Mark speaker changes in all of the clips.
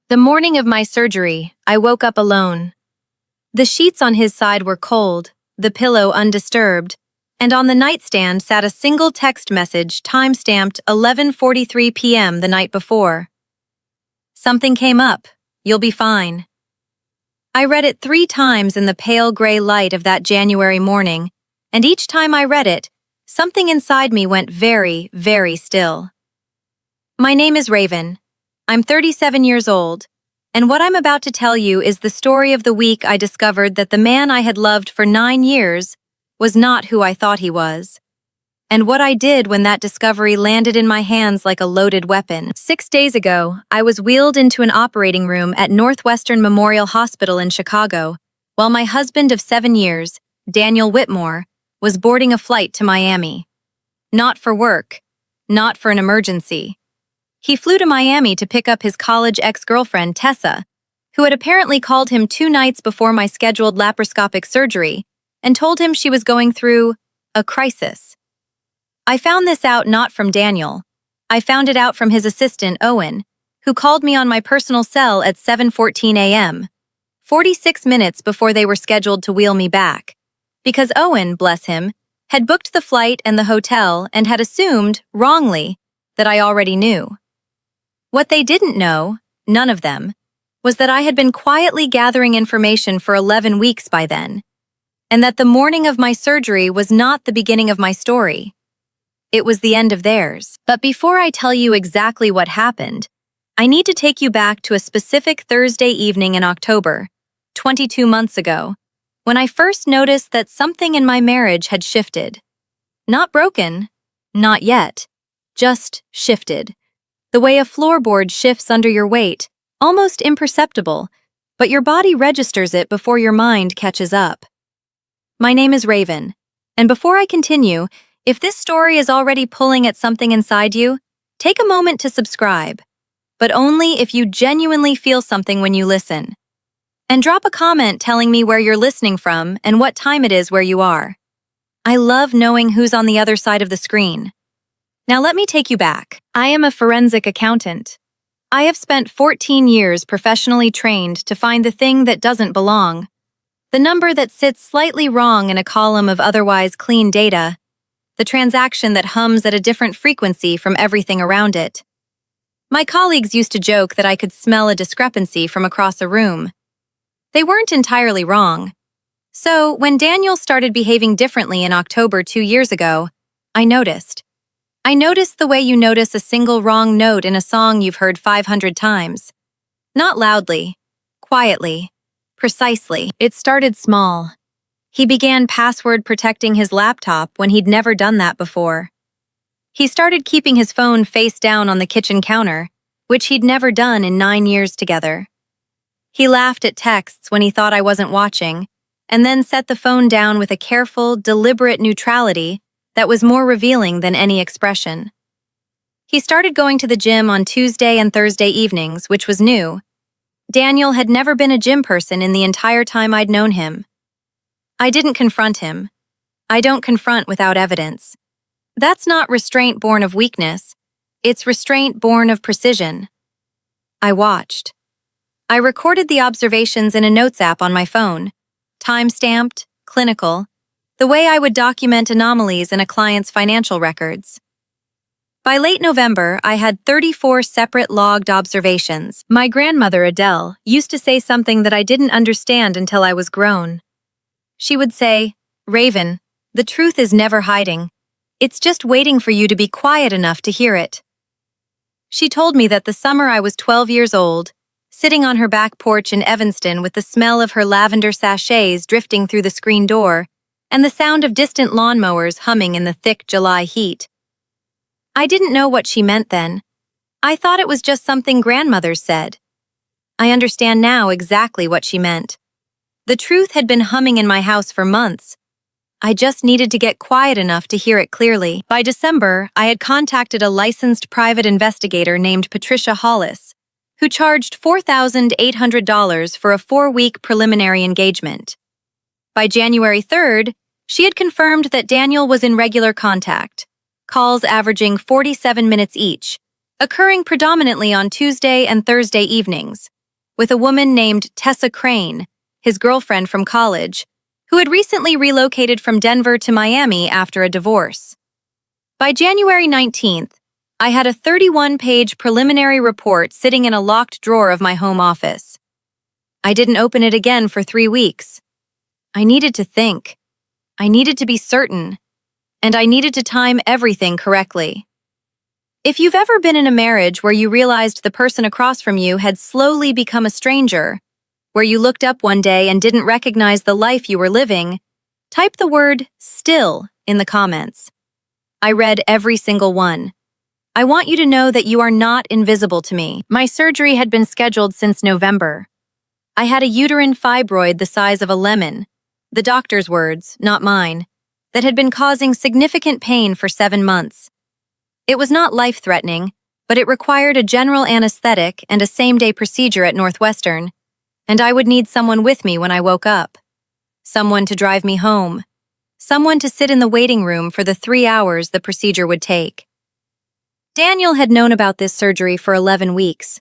Speaker 1: The morning of my surgery, I woke up alone. The sheets on his side were cold, the pillow undisturbed, and on the nightstand sat a single text message time-stamped 11:43 p.m. the night before. Something came up. You'll be fine. I read it 3 times in the pale gray light of that January morning, and each time I read it, something inside me went very, very still. My name is Raven. I'm 37 years old, and what I'm about to tell you is the story of the week I discovered that the man I had loved for 9 years was not who I thought he was, and what I did when that discovery landed in my hands like a loaded weapon. 6 days ago, I was wheeled into an operating room at Northwestern Memorial Hospital in Chicago, while my husband of 7 years, Daniel Whitmore, was boarding a flight to Miami. Not for work, not for an emergency. He flew to Miami to pick up his college ex-girlfriend, Tessa, who had apparently called him 2 nights before my scheduled laparoscopic surgery and told him she was going through a crisis. I found this out not from Daniel. I found it out from his assistant, Owen, who called me on my personal cell at 7:14 a.m., 46 minutes before they were scheduled to wheel me back, because Owen, bless him, had booked the flight and the hotel and had assumed, wrongly, that I already knew. What they didn't know, none of them, was that I had been quietly gathering information for 11 weeks by then, and that the morning of my surgery was not the beginning of my story. It was the end of theirs. But before I tell you exactly what happened, I need to take you back to a specific Thursday evening in October, 22 months ago, when I first noticed that something in my marriage had shifted. Not broken, not yet, just shifted. The way a floorboard shifts under your weight, almost imperceptible, but your body registers it before your mind catches up. My name is Raven, and before I continue, if this story is already pulling at something inside you, take a moment to subscribe, but only if you genuinely feel something when you listen. And drop a comment telling me where you're listening from and what time it is where you are. I love knowing who's on the other side of the screen. Now let me take you back. I am a forensic accountant. I have spent 14 years professionally trained to find the thing that doesn't belong, the number that sits slightly wrong in a column of otherwise clean data, the transaction that hums at a different frequency from everything around it. My colleagues used to joke that I could smell a discrepancy from across a room. They weren't entirely wrong. So, when Daniel started behaving differently in October 2 years ago, I noticed. I noticed the way you notice a single wrong note in a song you've heard 500 times. Not loudly, quietly, precisely. It started small. He began password protecting his laptop when he'd never done that before. He started keeping his phone face down on the kitchen counter, which he'd never done in 9 years together. He laughed at texts when he thought I wasn't watching, and then set the phone down with a careful, deliberate neutrality that was more revealing than any expression. He started going to the gym on Tuesday and Thursday evenings, which was new. Daniel had never been a gym person in the entire time I'd known him. I didn't confront him. I don't confront without evidence. That's not restraint born of weakness. It's restraint born of precision. I watched. I recorded the observations in a notes app on my phone, time-stamped, clinical, the way I would document anomalies in a client's financial records. By late November, I had 34 separate logged observations. My grandmother, Adele, used to say something that I didn't understand until I was grown. She would say, "Raven, the truth is never hiding. It's just waiting for you to be quiet enough to hear it." She told me that the summer I was 12 years old, sitting on her back porch in Evanston with the smell of her lavender sachets drifting through the screen door, and the sound of distant lawnmowers humming in the thick July heat. I didn't know what she meant then. I thought it was just something grandmothers said. I understand now exactly what she meant. The truth had been humming in my house for months. I just needed to get quiet enough to hear it clearly. By December, I had contacted a licensed private investigator named Patricia Hollis, who charged $4,800 for a 4-week preliminary engagement. By January 3rd, she had confirmed that Daniel was in regular contact, calls averaging 47 minutes each, occurring predominantly on Tuesday and Thursday evenings, with a woman named Tessa Crane, his girlfriend from college, who had recently relocated from Denver to Miami after a divorce. By January 19th, I had a 31-page preliminary report sitting in a locked drawer of my home office. I didn't open it again for 3 weeks. I needed to think. I needed to be certain. And I needed to time everything correctly. If you've ever been in a marriage where you realized the person across from you had slowly become a stranger, where you looked up one day and didn't recognize the life you were living, type the word "still" in the comments. I read every single one. I want you to know that you are not invisible to me. My surgery had been scheduled since November. I had a uterine fibroid the size of a lemon, the doctor's words, not mine, that had been causing significant pain for 7 months. It was not life-threatening, but it required a general anesthetic and a same-day procedure at Northwestern, and I would need someone with me when I woke up. Someone to drive me home. Someone to sit in the waiting room for the 3 hours the procedure would take. Daniel had known about this surgery for 11 weeks.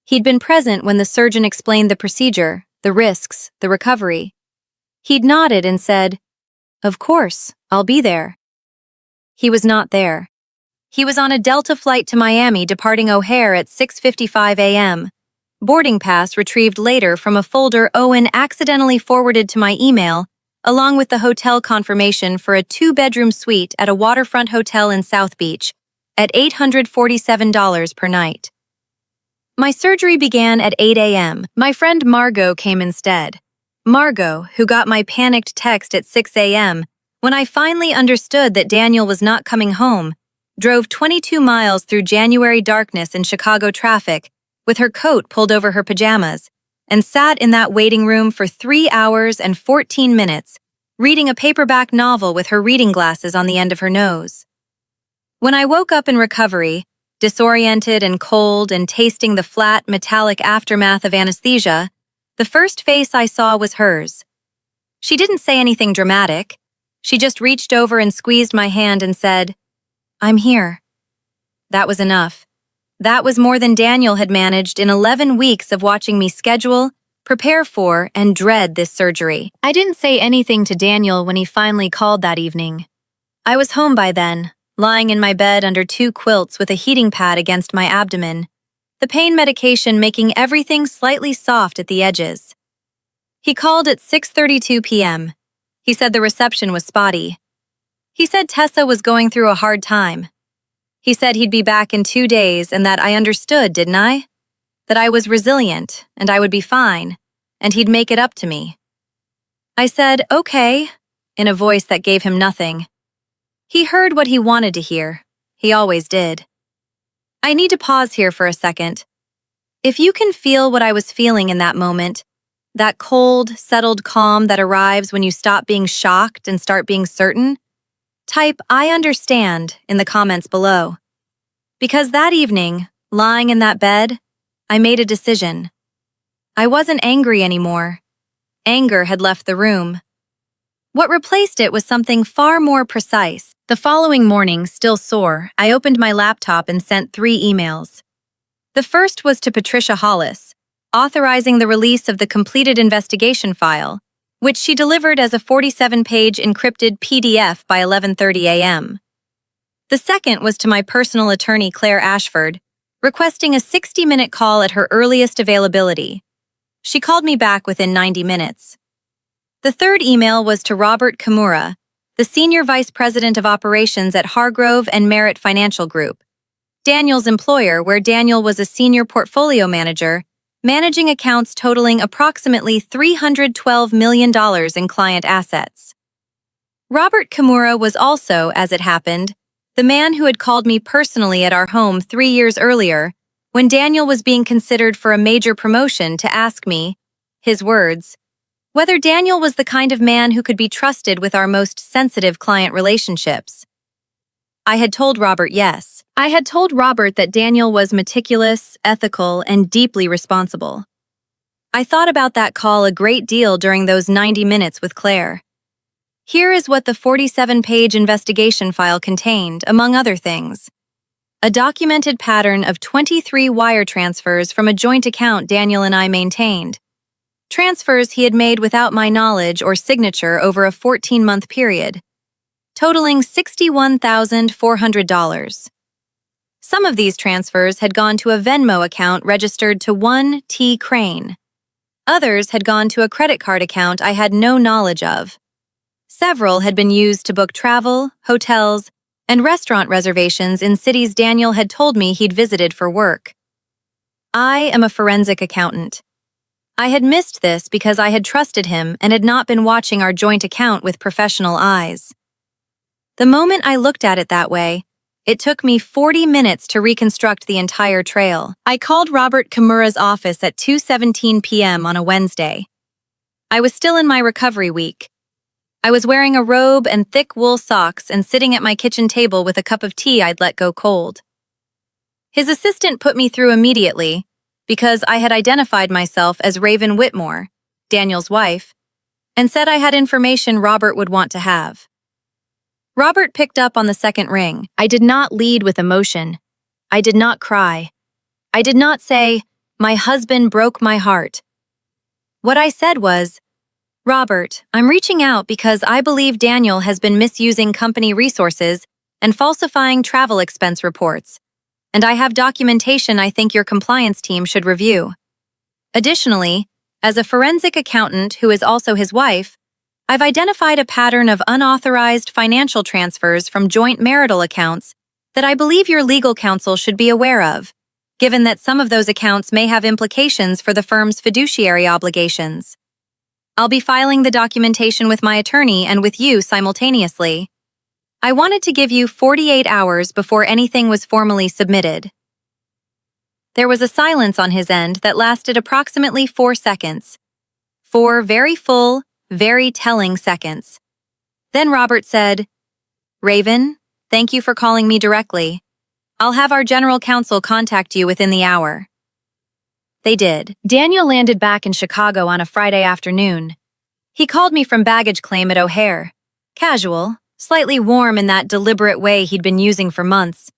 Speaker 1: He'd been present when the surgeon explained the procedure, the risks, the recovery. He'd nodded and said, "Of course, I'll be there." He was not there. He was on a Delta flight to Miami departing O'Hare at 6:55 a.m., boarding pass retrieved later from a folder Owen accidentally forwarded to my email, along with the hotel confirmation for a 2-bedroom suite at a waterfront hotel in South Beach, at $847 per night. My surgery began at 8 a.m. My friend Margot came instead. Margot, who got my panicked text at 6 a.m., when I finally understood that Daniel was not coming home, drove 22 miles through January darkness in Chicago traffic with her coat pulled over her pajamas, and sat in that waiting room for 3 hours and 14 minutes, reading a paperback novel with her reading glasses on the end of her nose. When I woke up in recovery, disoriented and cold and tasting the flat, metallic aftermath of anesthesia, the first face I saw was hers. She didn't say anything dramatic. She just reached over and squeezed my hand and said, "I'm here." That was enough. That was more than Daniel had managed in 11 weeks of watching me schedule, prepare for, and dread this surgery. I didn't say anything to Daniel when he finally called that evening. I was home by then, lying in my bed under 2 quilts with a heating pad against my abdomen, the pain medication making everything slightly soft at the edges. He called at 6:32 p.m. He said the reception was spotty. He said Tessa was going through a hard time. He said he'd be back in 2 days and that I understood, didn't I? That I was resilient and I would be fine, and he'd make it up to me. I said, "Okay," in a voice that gave him nothing. He heard what he wanted to hear. He always did. I need to pause here for a second. If you can feel what I was feeling in that moment, that cold, settled calm that arrives when you stop being shocked and start being certain, type "I understand" in the comments below. Because that evening, lying in that bed, I made a decision. I wasn't angry anymore. Anger had left the room. What replaced it was something far more precise. The following morning, still sore, I opened my laptop and sent 3 emails. The first was to Patricia Hollis, authorizing the release of the completed investigation file, which she delivered as a 47-page encrypted PDF by 11:30 a.m. The second was to my personal attorney, Claire Ashford, requesting a 60-minute call at her earliest availability. She called me back within 90 minutes. The third email was to Robert Kimura, the Senior Vice President of Operations at Hargrove and Merritt Financial Group, Daniel's employer, where Daniel was a senior portfolio manager, managing accounts totaling approximately $312 million in client assets. Robert Kimura was also, as it happened, the man who had called me personally at our home 3 years earlier, when Daniel was being considered for a major promotion, to ask me, his words, whether Daniel was the kind of man who could be trusted with our most sensitive client relationships. I had told Robert yes. I had told Robert that Daniel was meticulous, ethical, and deeply responsible. I thought about that call a great deal during those 90 minutes with Claire. Here is what the 47-page investigation file contained, among other things. A documented pattern of 23 wire transfers from a joint account Daniel and I maintained. Transfers he had made without my knowledge or signature over a 14-month period, totaling $61,400. Some of these transfers had gone to a Venmo account registered to 1T Crane. Others had gone to a credit card account I had no knowledge of. Several had been used to book travel, hotels, and restaurant reservations in cities Daniel had told me he'd visited for work. I am a forensic accountant. I had missed this because I had trusted him and had not been watching our joint account with professional eyes. The moment I looked at it that way, it took me 40 minutes to reconstruct the entire trail. I called Robert Kimura's office at 2:17 p.m. on a Wednesday. I was still in my recovery week. I was wearing a robe and thick wool socks and sitting at my kitchen table with a cup of tea I'd let go cold. His assistant put me through immediately because I had identified myself as Raven Whitmore, Daniel's wife, and said I had information Robert would want to have. Robert picked up on the second ring. I did not lead with emotion. I did not cry. I did not say, "My husband broke my heart." What I said was, "Robert, I'm reaching out because I believe Daniel has been misusing company resources and falsifying travel expense reports, and I have documentation I think your compliance team should review. Additionally, as a forensic accountant who is also his wife, I've identified a pattern of unauthorized financial transfers from joint marital accounts that I believe your legal counsel should be aware of, given that some of those accounts may have implications for the firm's fiduciary obligations. I'll be filing the documentation with my attorney and with you simultaneously. I wanted to give you 48 hours before anything was formally submitted." There was a silence on his end that lasted approximately 4 seconds. 4 very full, very telling seconds. Then Robert said, "Raven, thank you for calling me directly. I'll have our general counsel contact you within the hour." They did. Daniel landed back in Chicago on a Friday afternoon. He called me from baggage claim at O'Hare. Casual, slightly warm in that deliberate way he'd been using for months.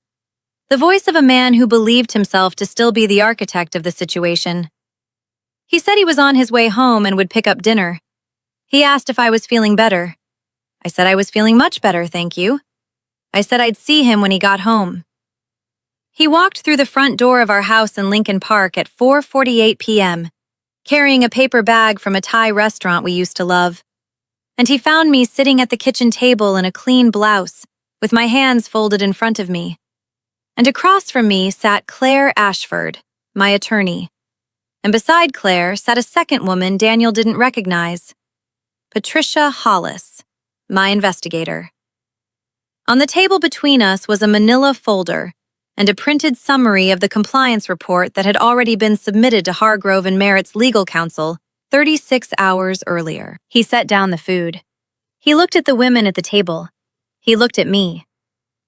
Speaker 1: The voice of a man who believed himself to still be the architect of the situation. He said he was on his way home and would pick up dinner. He asked if I was feeling better. I said I was feeling much better, thank you. I said I'd see him when he got home. He walked through the front door of our house in Lincoln Park at 4:48 p.m., carrying a paper bag from a Thai restaurant we used to love. And he found me sitting at the kitchen table in a clean blouse, with my hands folded in front of me. And across from me sat Claire Ashford, my attorney. And beside Claire sat a second woman Daniel didn't recognize, Patricia Hollis, my investigator. On the table between us was a manila folder and a printed summary of the compliance report that had already been submitted to Hargrove and Merritt's legal counsel 36 hours earlier. He set down the food. He looked at the women at the table. He looked at me.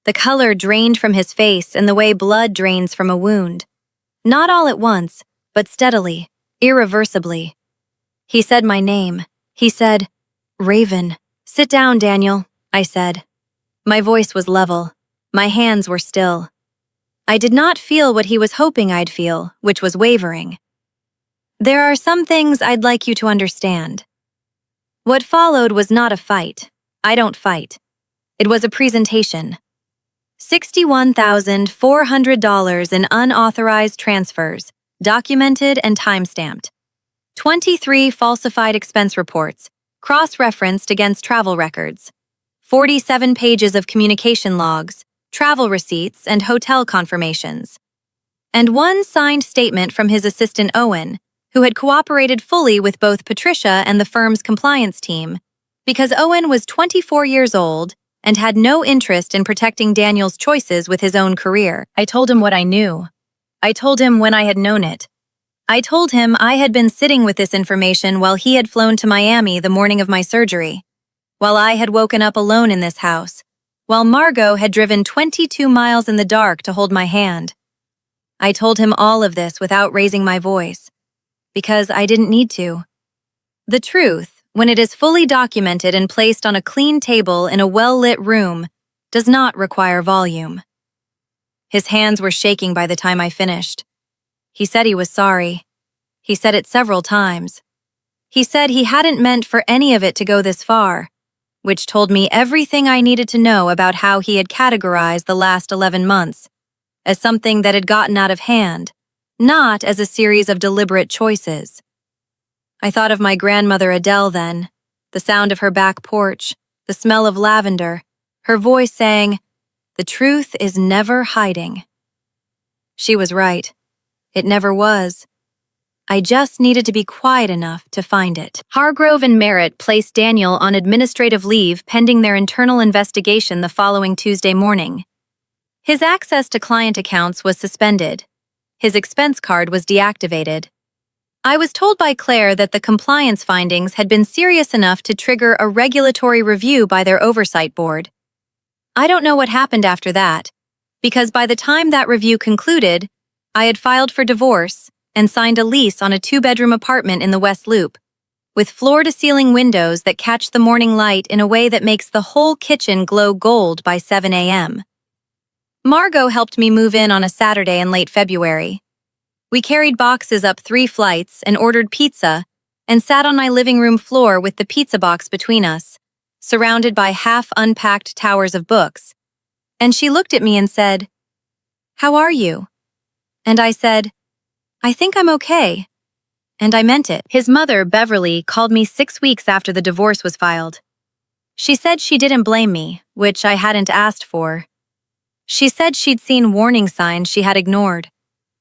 Speaker 1: The color drained from his face in the way blood drains from a wound. Not all at once, but steadily, irreversibly. He said my name. He said, "Raven." "Sit down, Daniel," I said. My voice was level. My hands were still. I did not feel what he was hoping I'd feel, which was wavering. "There are some things I'd like you to understand." What followed was not a fight. I don't fight. It was a presentation. $61,400 in unauthorized transfers, documented and timestamped. 23 falsified expense reports, cross-referenced against travel records. 47 pages of communication logs, travel receipts, and hotel confirmations. And one signed statement from his assistant Owen, who had cooperated fully with both Patricia and the firm's compliance team, because Owen was 24 years old and had no interest in protecting Daniel's choices with his own career. I told him what I knew. I told him when I had known it. I told him I had been sitting with this information while he had flown to Miami the morning of my surgery, while I had woken up alone in this house, while Margot had driven 22 miles in the dark to hold my hand. I told him all of this without raising my voice, because I didn't need to. The truth, when it is fully documented and placed on a clean table in a well-lit room, does not require volume. His hands were shaking by the time I finished. He said he was sorry. He said it several times. He said he hadn't meant for any of it to go this far, which told me everything I needed to know about how he had categorized the last 11 months as something that had gotten out of hand, not as a series of deliberate choices. I thought of my grandmother Adele then, the sound of her back porch, the smell of lavender, her voice saying, "The truth is never hiding." She was right. It never was. I just needed to be quiet enough to find it. Hargrove and Merritt placed Daniel on administrative leave pending their internal investigation the following Tuesday morning. His access to client accounts was suspended. His expense card was deactivated. I was told by Claire that the compliance findings had been serious enough to trigger a regulatory review by their oversight board. I don't know what happened after that, because by the time that review concluded, I had filed for divorce and signed a lease on a 2-bedroom apartment in the West Loop, with floor-to-ceiling windows that catch the morning light in a way that makes the whole kitchen glow gold by 7 a.m. Margot helped me move in on a Saturday in late February. We carried boxes up 3 flights and ordered pizza and sat on my living room floor with the pizza box between us, surrounded by half-unpacked towers of books. And she looked at me and said, "How are you?" And I said, "I think I'm okay." And I meant it. His mother, Beverly, called me 6 weeks after the divorce was filed. She said she didn't blame me, which I hadn't asked for. She said she'd seen warning signs she had ignored,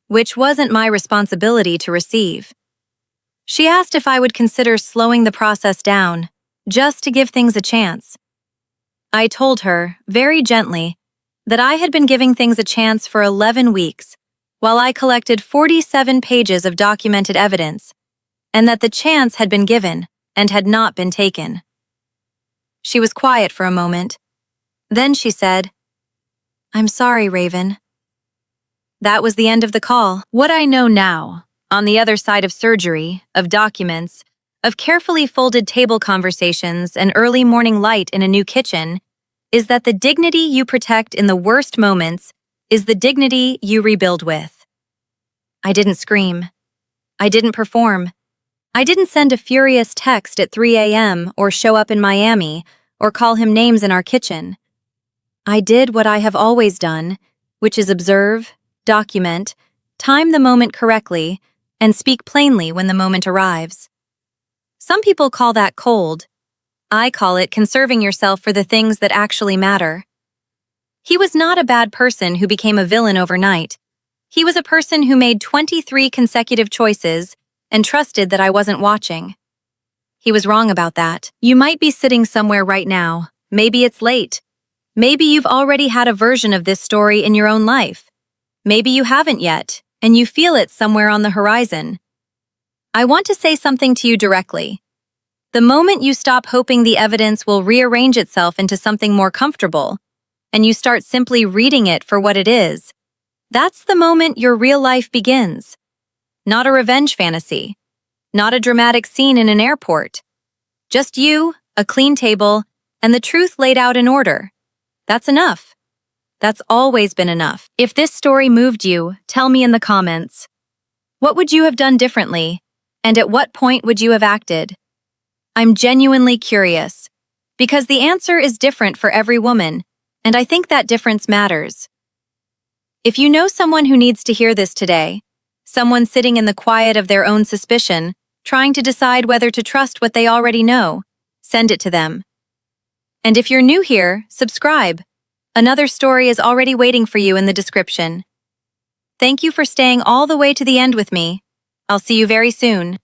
Speaker 1: which wasn't my responsibility to receive. She asked if I would consider slowing the process down, just to give things a chance. I told her, very gently, that I had been giving things a chance for 11 weeks, while I collected 47 pages of documented evidence, and that the chance had been given and had not been taken. She was quiet for a moment. Then she said, "I'm sorry, Raven." That was the end of the call. What I know now, on the other side of surgery, of documents, of carefully folded table conversations and early morning light in a new kitchen, is that the dignity you protect in the worst moments is the dignity you rebuild with. I didn't scream. I didn't perform. I didn't send a furious text at 3 a.m. or show up in Miami or call him names in our kitchen. I did what I have always done, which is observe, document, time the moment correctly, and speak plainly when the moment arrives. Some people call that cold. I call it conserving yourself for the things that actually matter. He was not a bad person who became a villain overnight. He was a person who made 23 consecutive choices and trusted that I wasn't watching. He was wrong about that. You might be sitting somewhere right now. Maybe it's late. Maybe you've already had a version of this story in your own life. Maybe you haven't yet, and you feel it somewhere on the horizon. I want to say something to you directly. The moment you stop hoping the evidence will rearrange itself into something more comfortable, and you start simply reading it for what it is, that's the moment your real life begins. Not a revenge fantasy. Not a dramatic scene in an airport. Just you, a clean table, and the truth laid out in order. That's enough. That's always been enough. If this story moved you, tell me in the comments. What would you have done differently, and at what point would you have acted? I'm genuinely curious, because the answer is different for every woman, and I think that difference matters. If you know someone who needs to hear this today, someone sitting in the quiet of their own suspicion, trying to decide whether to trust what they already know, send it to them. And if you're new here, subscribe. Another story is already waiting for you in the description. Thank you for staying all the way to the end with me. I'll see you very soon.